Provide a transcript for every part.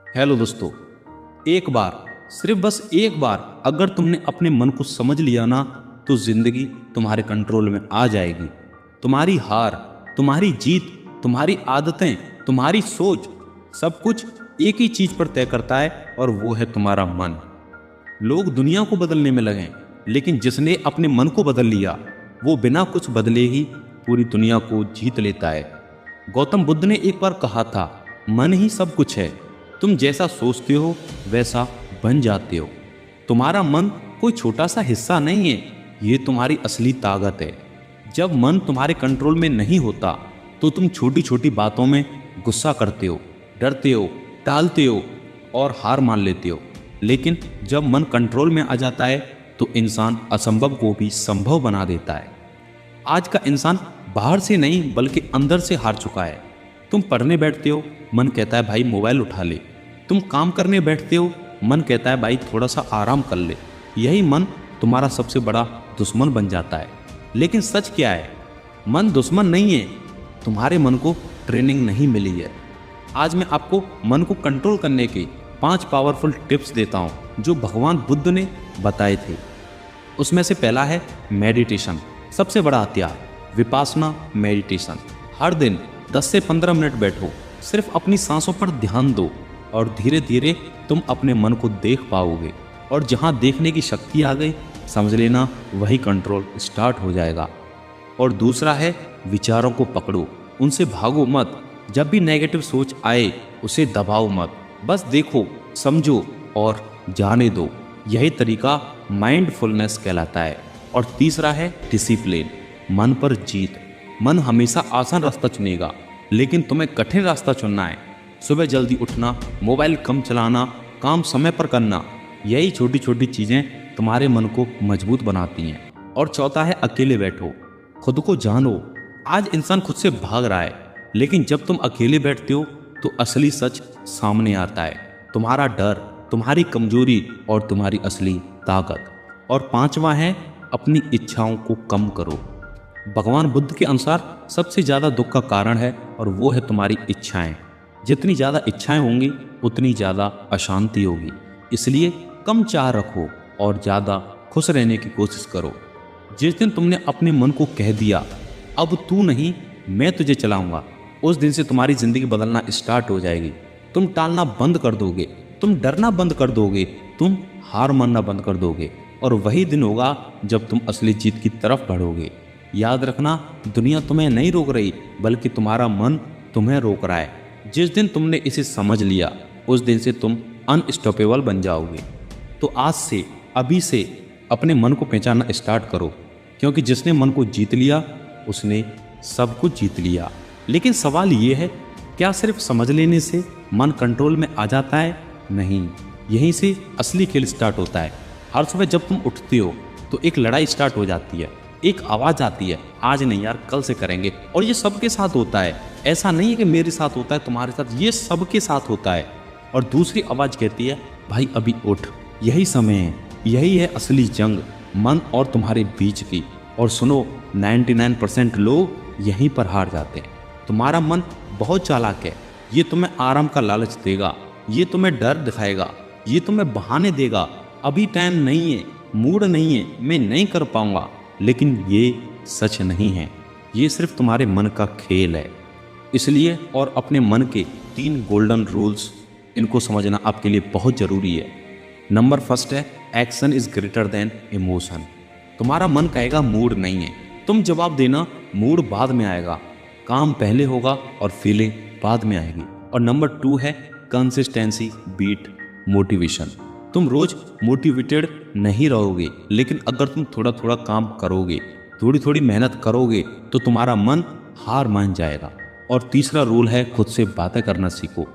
Hello दोस्तों। एक बार, सिर्फ बस एक बार अगर तुमने अपने मन को समझ लिया ना, तो जिंदगी तुम्हारे कंट्रोल में आ जाएगी। तुम्हारी हार, तुम्हारी जीत, तुम्हारी आदतें, तुम्हारी सोच, सब कुछ एक ही चीज पर तय करता है और वो है तुम्हारा मन। लोग दुनिया को बदलने में लगे, लेकिन जिसने अपने मन को बदल लिया वो बिना कुछ बदले ही पूरी दुनिया को जीत लेता है। गौतम बुद्ध ने एक बार कहा था, मन ही सब कुछ है। तुम जैसा सोचते हो वैसा बन जाते हो। तुम्हारा मन कोई छोटा सा हिस्सा नहीं है, ये तुम्हारी असली ताकत है। जब मन तुम्हारे कंट्रोल में नहीं होता तो तुम छोटी छोटी बातों में गुस्सा करते हो, डरते हो, टालते हो और हार मान लेते हो। लेकिन जब मन कंट्रोल में आ जाता है तो इंसान असंभव को भी संभव बना देता है। आज का इंसान बाहर से नहीं बल्कि अंदर से हार चुका है। तुम पढ़ने बैठते हो, मन कहता है भाई मोबाइल उठा ले। तुम काम करने बैठते हो, मन कहता है भाई थोड़ा सा आराम कर ले। यही मन तुम्हारा सबसे बड़ा दुश्मन बन जाता है। लेकिन सच क्या है? मन दुश्मन नहीं है, तुम्हारे मन को ट्रेनिंग नहीं मिली है। आज मैं आपको मन को कंट्रोल करने के 5 पावरफुल टिप्स देता हूँ जो भगवान बुद्ध ने बताए थे। उसमें से पहला है मेडिटेशन, सबसे बड़ा हथियार। विपासना मेडिटेशन। हर दिन 10 से 15 मिनट बैठो, सिर्फ अपनी सांसों पर ध्यान दो और धीरे धीरे तुम अपने मन को देख पाओगे। और जहाँ देखने की शक्ति आ गई, समझ लेना वही कंट्रोल स्टार्ट हो जाएगा। और दूसरा है विचारों को पकड़ो, उनसे भागो मत। जब भी नेगेटिव सोच आए उसे दबाओ मत, बस देखो, समझो और जाने दो। यही तरीका माइंडफुलनेस कहलाता है। और तीसरा है डिसिप्लिन, मन पर जीत। मन हमेशा आसान रास्ता चुनेगा, लेकिन तुम्हें कठिन रास्ता चुनना है। सुबह जल्दी उठना, मोबाइल कम चलाना, काम समय पर करना, यही छोटी छोटी चीज़ें तुम्हारे मन को मजबूत बनाती हैं। और चौथा है अकेले बैठो, खुद को जानो। आज इंसान खुद से भाग रहा है, लेकिन जब तुम अकेले बैठते हो तो असली सच सामने आता है। तुम्हारा डर, तुम्हारी कमजोरी और तुम्हारी असली ताकत। और पांचवा है अपनी इच्छाओं को कम करो। भगवान बुद्ध के अनुसार सबसे ज़्यादा दुख का कारण है और वो है तुम्हारी इच्छाएं। जितनी ज़्यादा इच्छाएं होंगी उतनी ज़्यादा अशांति होगी। इसलिए कम चाह रखो और ज़्यादा खुश रहने की कोशिश करो। जिस दिन तुमने अपने मन को कह दिया अब तू नहीं मैं तुझे चलाऊंगा, उस दिन से तुम्हारी ज़िंदगी बदलना स्टार्ट हो जाएगी। तुम टालना बंद कर दोगे, तुम डरना बंद कर दोगे, तुम हार मानना बंद कर दोगे। और वही दिन होगा जब तुम असली जीत की तरफ बढ़ोगे। याद रखना, दुनिया तुम्हें नहीं रोक रही बल्कि तुम्हारा मन तुम्हें रोक रहा है। जिस दिन तुमने इसे समझ लिया उस दिन से तुम अनस्टॉपेबल बन जाओगे। तो आज से, अभी से अपने मन को पहचानना स्टार्ट करो, क्योंकि जिसने मन को जीत लिया उसने सब कुछ जीत लिया। लेकिन सवाल ये है, क्या सिर्फ समझ लेने से मन कंट्रोल में आ जाता है? नहीं, यहीं से असली खेल स्टार्ट होता है। हर सुबह जब तुम उठते हो तो एक लड़ाई स्टार्ट हो जाती है। एक आवाज़ आती है, आज नहीं यार कल से करेंगे। और ये सबके साथ होता है, ऐसा नहीं है कि मेरे साथ होता है तुम्हारे साथ, ये सबके साथ होता है। और दूसरी आवाज़ कहती है भाई अभी उठ, यही समय है, यही है असली जंग मन और तुम्हारे बीच की। और सुनो, 99% लोग यहीं पर हार जाते हैं। तुम्हारा मन बहुत चालाक है, ये तुम्हें आराम का लालच देगा, ये तुम्हें डर दिखाएगा, ये तुम्हें बहाने देगा, अभी टाइम नहीं है, मूड नहीं है, मैं नहीं कर पाऊंगा। लेकिन ये सच नहीं है, ये सिर्फ तुम्हारे मन का खेल है। इसलिए और अपने मन के 3 गोल्डन रूल्स, इनको समझना आपके लिए बहुत ज़रूरी है। नंबर फर्स्ट है action is greater than emotion. तुम्हारा मन कहेगा मूड नहीं है, तुम जवाब देना मूड बाद में आएगा, काम पहले होगा और फीलिंग बाद में आएगी। और नंबर 2 है कंसिस्टेंसी बीट मोटिवेशन। तुम रोज मोटिवेटेड नहीं रहोगे, लेकिन अगर तुम थोड़ा थोड़ा काम करोगे, थोड़ी थोड़ी मेहनत करोगे तो तुम्हारा मन हार मान जाएगा। और तीसरा रूल है खुद से बातें करना सीखो।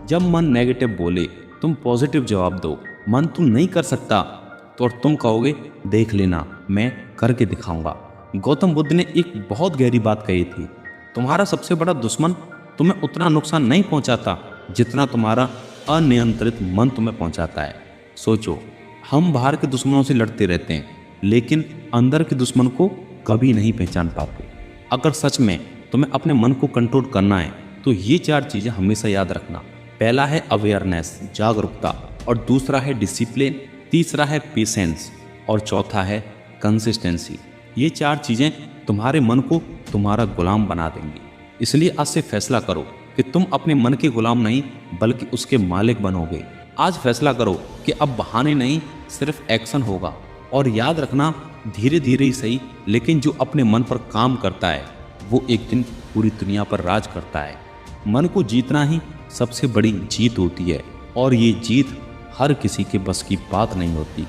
जब मन नेगेटिव बोले तुम पॉजिटिव जवाब दो। मन तुम नहीं कर सकता तो और तुम कहोगे देख लेना मैं करके दिखाऊंगा। गौतम बुद्ध ने एक बहुत गहरी बात कही थी, तुम्हारा सबसे बड़ा दुश्मन तुम्हें उतना नुकसान नहीं पहुंचाता जितना तुम्हारा अनियंत्रित मन तुम्हें पहुंचाता है। सोचो, हम बाहर के दुश्मनों से लड़ते रहते हैं, लेकिन अंदर के दुश्मन को कभी नहीं पहचान पाते। अगर सच में तुम्हें अपने मन को कंट्रोल करना है तो ये 4 चीज़ें हमेशा याद रखना। पहला है अवेयरनेस, जागरूकता, और दूसरा है डिसिप्लिन, तीसरा है पेशेंस और चौथा है कंसिस्टेंसी। ये 4 चीज़ें तुम्हारे मन को तुम्हारा गुलाम बना देंगी। इसलिए आज से फैसला करो कि तुम अपने मन के गुलाम नहीं बल्कि उसके मालिक बनोगे। आज फैसला करो कि अब बहाने नहीं, सिर्फ एक्शन होगा। और याद रखना, धीरे धीरे ही सही, लेकिन जो अपने मन पर काम करता है वो एक दिन पूरी दुनिया पर राज करता है। मन को जीतना ही सबसे बड़ी जीत होती है और ये जीत हर किसी के बस की बात नहीं होती।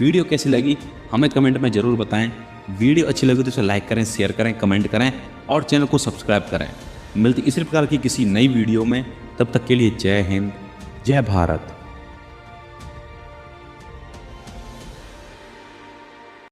वीडियो कैसी लगी हमें कमेंट में ज़रूर बताएं। वीडियो अच्छी लगी तो इसे लाइक करें, शेयर करें, कमेंट करें और चैनल को सब्सक्राइब करें। मिलती इसी प्रकार की किसी नई वीडियो में, तब तक के लिए जय हिंद, जय भारत।